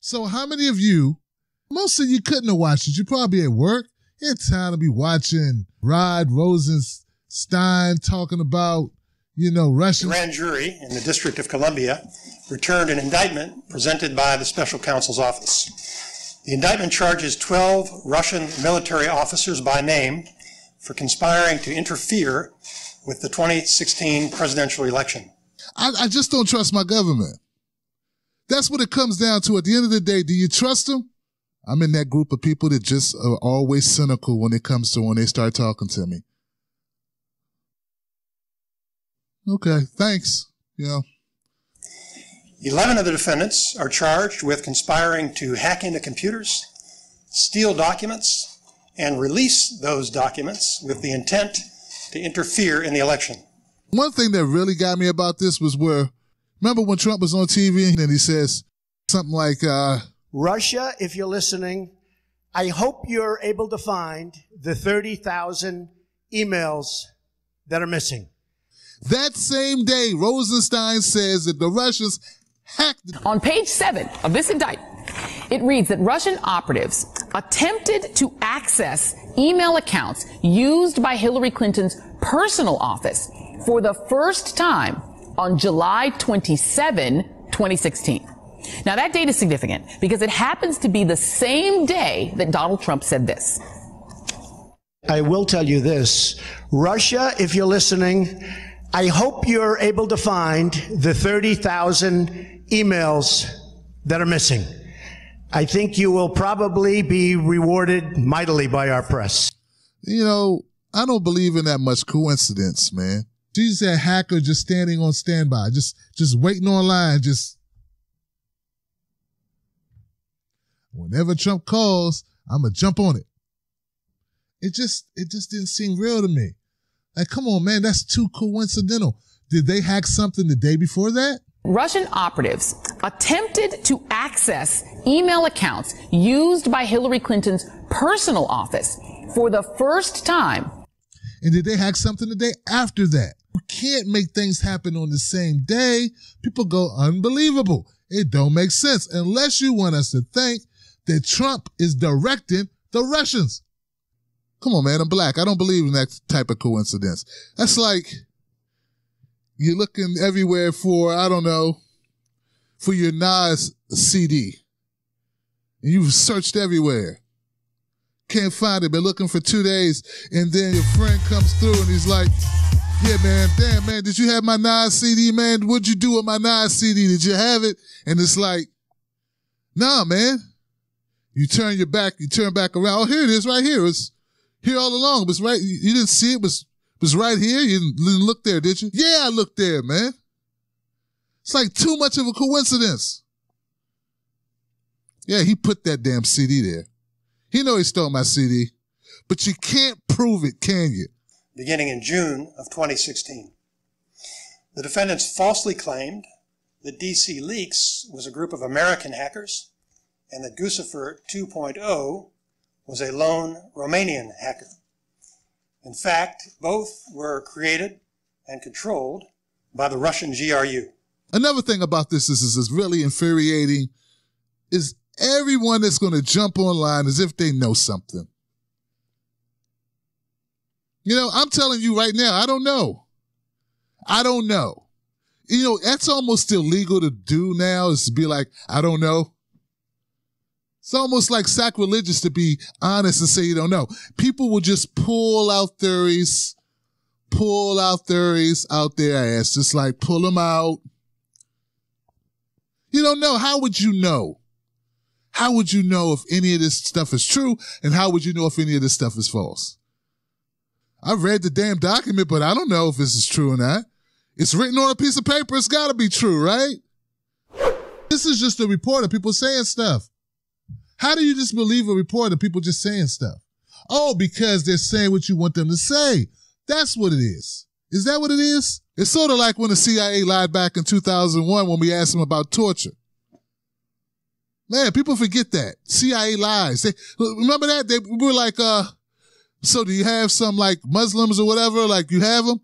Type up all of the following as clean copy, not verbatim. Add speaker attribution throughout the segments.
Speaker 1: So how many of you, most of you couldn't have watched it. You're probably at work. You had time to be watching Rod Rosenstein talking about, Russian.
Speaker 2: The grand jury in the District of Columbia returned an indictment presented by the Special Counsel's Office. The indictment charges 12 Russian military officers by name for conspiring to interfere with the 2016 presidential election.
Speaker 1: I just don't trust my government. That's what it comes down to. At the end of the day, do you trust them? I'm in that group of people that just are always cynical when they start talking to me. Okay, thanks.
Speaker 2: 11 of the defendants are charged with conspiring to hack into computers, steal documents, and release those documents with the intent to interfere in the election.
Speaker 1: One thing that really got me about this was remember when Trump was on TV and he says something like,
Speaker 3: Russia, if you're listening, I hope you're able to find the 30,000 emails that are missing.
Speaker 1: That same day, Rosenstein says that the Russians hacked.
Speaker 4: On page 7 of this indictment, it reads that Russian operatives attempted to access email accounts used by Hillary Clinton's personal office for the first time on July 27, 2016. Now, that date is significant because it happens to be the same day that Donald Trump said this.
Speaker 3: I will tell you this. Russia, if you're listening, I hope you're able to find the 30,000 emails that are missing. I think you will probably be rewarded mightily by our press.
Speaker 1: I don't believe in that much coincidence, man. She's a hacker just standing on standby, just waiting online, whenever Trump calls, I'm going to jump on it. It just didn't seem real to me. Like, come on, man, that's too coincidental. Did they hack something the day before that?
Speaker 4: Russian operatives attempted to access email accounts used by Hillary Clinton's personal office for the first time.
Speaker 1: And did they hack something the day after that? You can't make things happen on the same day. People go unbelievable. It don't make sense unless you want us to think that Trump is directing the Russians. Come on, man, I'm black. I don't believe in that type of coincidence. That's like you're looking everywhere for your Nas CD. And you've searched everywhere. Can't find it, been looking for 2 days. And then your friend comes through and he's like, yeah, man, damn, man, did you have my Nas CD, man? What'd you do with my Nas CD? Did you have it? And it's like, nah, man. You turn back around. Oh, here it is right here. It's here all along. It was right. You didn't see it. It was right here. You didn't look there, did you? Yeah, I looked there, man. It's like too much of a coincidence. Yeah, he put that damn CD there. He know he stole my CD, but you can't prove it, can you?
Speaker 2: Beginning in June of 2016. The defendants falsely claimed that DC Leaks was a group of American hackers and that Guccifer 2.0 was a lone Romanian hacker. In fact, both were created and controlled by the Russian GRU.
Speaker 1: Another thing about this is really infuriating is everyone that's going to jump online as if they know something. I'm telling you right now, I don't know. That's almost illegal to do now, is to be like, I don't know. It's almost like sacrilegious to be honest and say you don't know. People will just pull out theories out their ass, just like pull them out. You don't know. How would you know? How would you know if any of this stuff is true? And how would you know if any of this stuff is false? I've read the damn document, but I don't know if this is true or not. It's written on a piece of paper. It's got to be true, right? This is just a report of people saying stuff. How do you just believe a report of people just saying stuff? Oh, because they're saying what you want them to say. That's what it is. Is that what it is? It's sort of like when the CIA lied back in 2001 when we asked them about torture. Man, people forget that. CIA lies. Remember that? We were like, so do you have some like Muslims or whatever? Like you have them?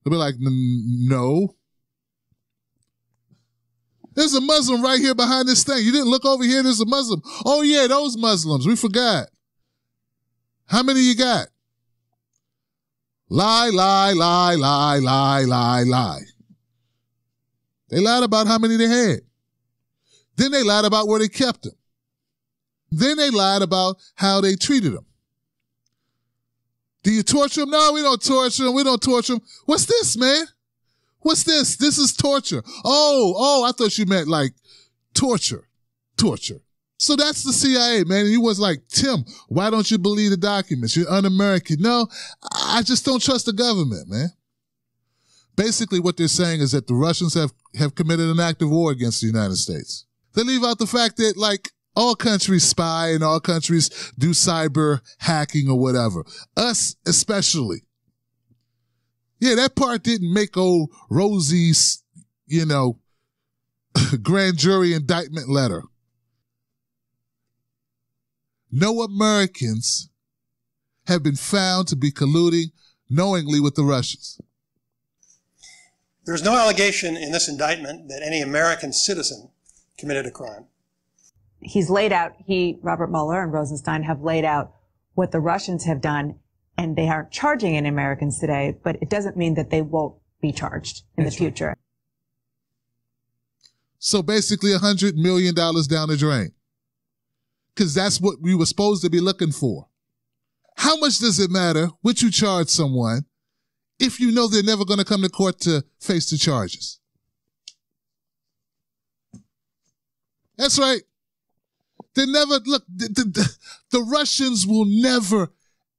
Speaker 1: They'll be like, no. There's a Muslim right here behind this thing. You didn't look over here, there's a Muslim. Oh yeah, those Muslims, we forgot. How many you got? Lie, lie, lie, lie, lie, lie, lie. They lied about how many they had. Then they lied about where they kept them. Then they lied about how they treated them. Do you torture them? No, we don't torture them. We don't torture them. What's this, man? What's this? This is torture. Oh, I thought you meant like torture. Torture. So that's the CIA, man. And he was like, Tim, why don't you believe the documents? You're un-American. No, I just don't trust the government, man. Basically, what they're saying is that the Russians have committed an act of war against the United States. They leave out the fact that, like, all countries spy and all countries do cyber hacking or whatever. Us especially. Yeah, that part didn't make old Rosie's, grand jury indictment letter. No Americans have been found to be colluding knowingly with the Russians.
Speaker 2: There's no allegation in this indictment that any American citizen committed a crime.
Speaker 5: He's laid out, Robert Mueller and Rosenstein have laid out what the Russians have done, and they aren't charging any Americans today, but it doesn't mean that they won't be charged in the future. Right.
Speaker 1: So basically $100 million down the drain. Because that's what we were supposed to be looking for. How much does it matter what you charge someone if you know they're never going to come to court to face the charges? That's right. They never, look, the Russians will never,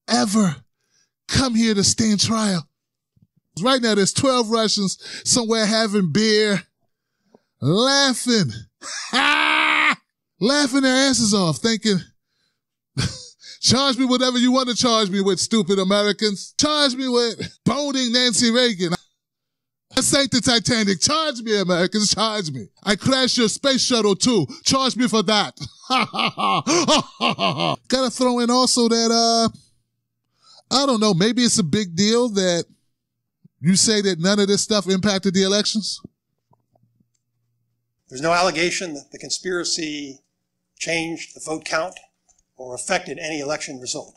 Speaker 1: ever come here to stand trial. Right now, there's 12 Russians somewhere having beer, laughing, laughing their asses off, thinking, charge me whatever you want to charge me with, stupid Americans. Charge me with boning Nancy Reagan. I sank the Titanic. Charge me, Americans. Charge me. I crashed your space shuttle, too. Charge me for that. Gotta throw in also that, I don't know, maybe it's a big deal that you say that none of this stuff impacted the elections?
Speaker 2: There's no allegation that the conspiracy changed the vote count or affected any election result.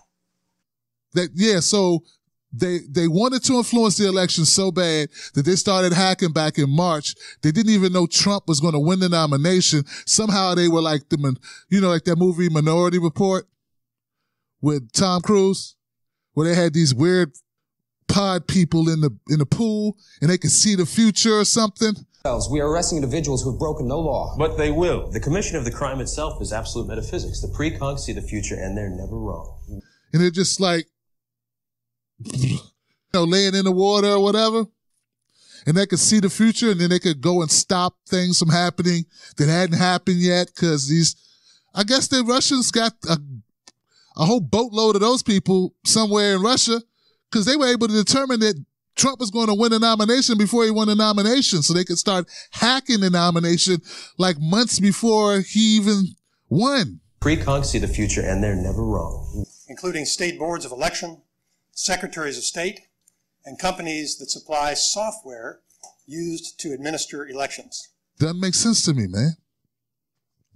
Speaker 1: So they wanted to influence the election so bad that they started hacking back in March. They didn't even know Trump was going to win the nomination. Somehow they were like like that movie Minority Report with Tom Cruise, where they had these weird pod people in the pool and they could see the future or something.
Speaker 6: We are arresting individuals who have broken no law.
Speaker 7: But they will. The commission of the crime itself is absolute metaphysics. The precongs see the future and they're never wrong.
Speaker 1: And they're just like, laying in the water or whatever. And they could see the future and then they could go and stop things from happening that hadn't happened yet because I guess the Russians got a whole boatload of those people somewhere in Russia because they were able to determine that Trump was going to win the nomination before he won the nomination. So they could start hacking the nomination like months before he even won.
Speaker 7: Precongs see the future and they're never wrong.
Speaker 2: Including state boards of election, secretaries of state, and companies that supply software used to administer elections.
Speaker 1: Doesn't make sense to me, man.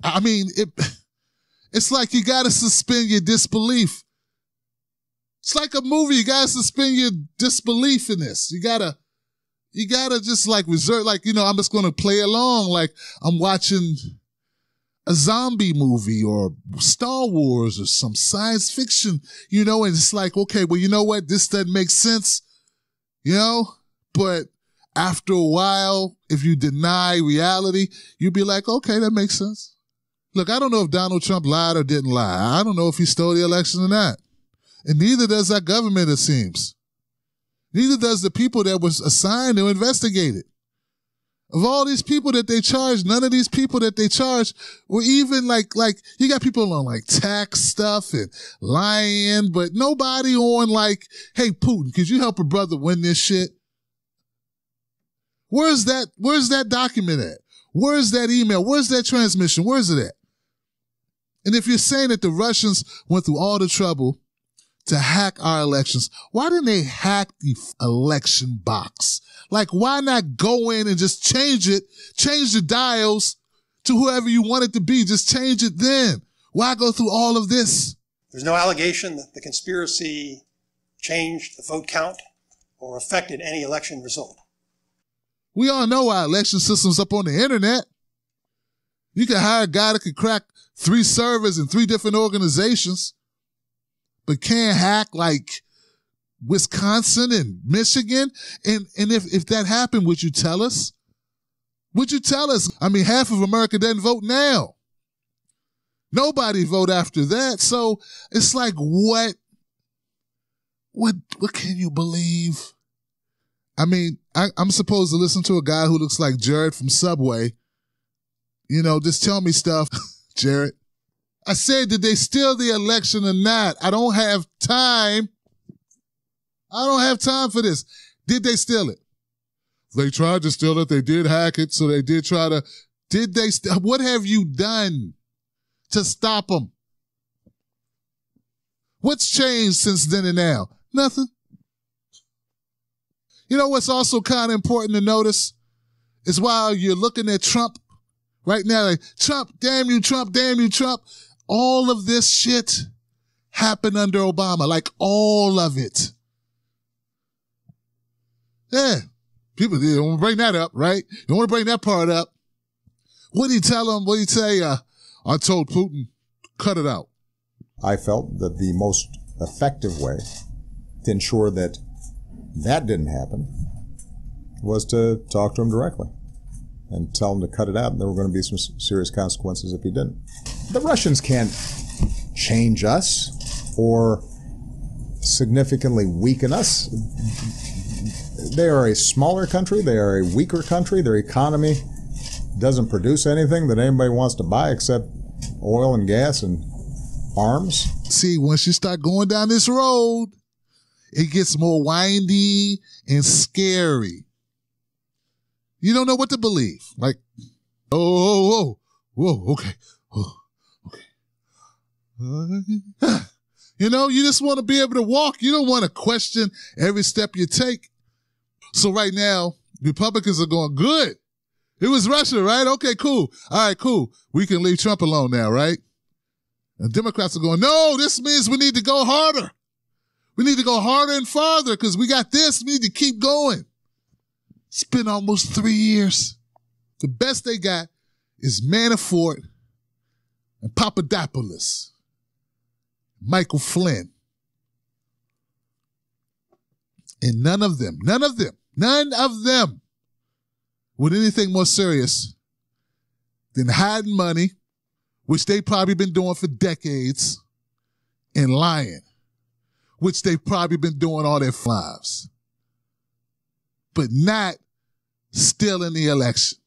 Speaker 1: I mean, it's like you got to suspend your disbelief. It's like a movie. You got to suspend your disbelief in this. You got to just like reserve, like, I'm just going to play along like I'm watching a zombie movie or Star Wars or some science fiction, and it's like, okay, well, you know what? This doesn't make sense, but after a while, if you deny reality, you'd be like, okay, that makes sense. Look, I don't know if Donald Trump lied or didn't lie. I don't know if he stole the election or not. And neither does our government, it seems. Neither does the people that was assigned to investigate it. Of all these people that they charged, none of these people that they charged were even like you got people on like tax stuff and lying, but nobody on like, hey, Putin, could you help a brother win this shit? Where's that document at? Where's that email? Where's that transmission? Where's it at? And if you're saying that the Russians went through all the trouble to hack our elections, why didn't they hack the election box? Like, why not go in and just change the dials to whoever you want it to be. Just change it then. Why go through all of this?
Speaker 2: There's no allegation that the conspiracy changed the vote count or affected any election result.
Speaker 1: We all know our election system's up on the internet. You can hire a guy that can crack 3 servers in 3 different organizations, but can't hack like Wisconsin and Michigan. And if that happened, would you tell us? Would you tell us? I mean, half of America doesn't vote now. Nobody vote after that. So it's like, what can you believe? I mean, I'm supposed to listen to a guy who looks like Jared from Subway. You know, just tell me stuff, Jared. I said, did they steal the election or not? I don't have time. I don't have time for this. Did they steal it? They tried to steal it. They did hack it. So they did try to. Did they? What have you done to stop them? What's changed since then and now? Nothing. You know what's also kind of important to notice is while you're looking at Trump right now, like, Trump, damn you, Trump, damn you, Trump. All of this shit happened under Obama, like all of it. Yeah. People don't want to bring that up, right? You don't want to bring that part up. What do you tell them? What do you say? I told Putin, cut it out.
Speaker 8: I felt that the most effective way to ensure that that didn't happen was to talk to him directly and tell him to cut it out, and there were going to be some serious consequences if he didn't. The Russians can't change us or significantly weaken us. They are a smaller country. They are a weaker country. Their economy doesn't produce anything that anybody wants to buy except oil and gas and arms.
Speaker 1: See, once you start going down this road, it gets more windy and scary. You don't know what to believe. Like, whoa, okay. You know, you just want to be able to walk. You don't want to question every step you take. So right now, Republicans are going, good. It was Russia, right? Okay, cool. All right, cool. We can leave Trump alone now, right? And Democrats are going, no, this means we need to go harder. We need to go harder and farther because we got this. We need to keep going. It's been almost 3 years. The best they got is Manafort and Papadopoulos, Michael Flynn. And none of them with anything more serious than hiding money, which they've probably been doing for decades, and lying, which they've probably been doing all their lives, but not stealing the election.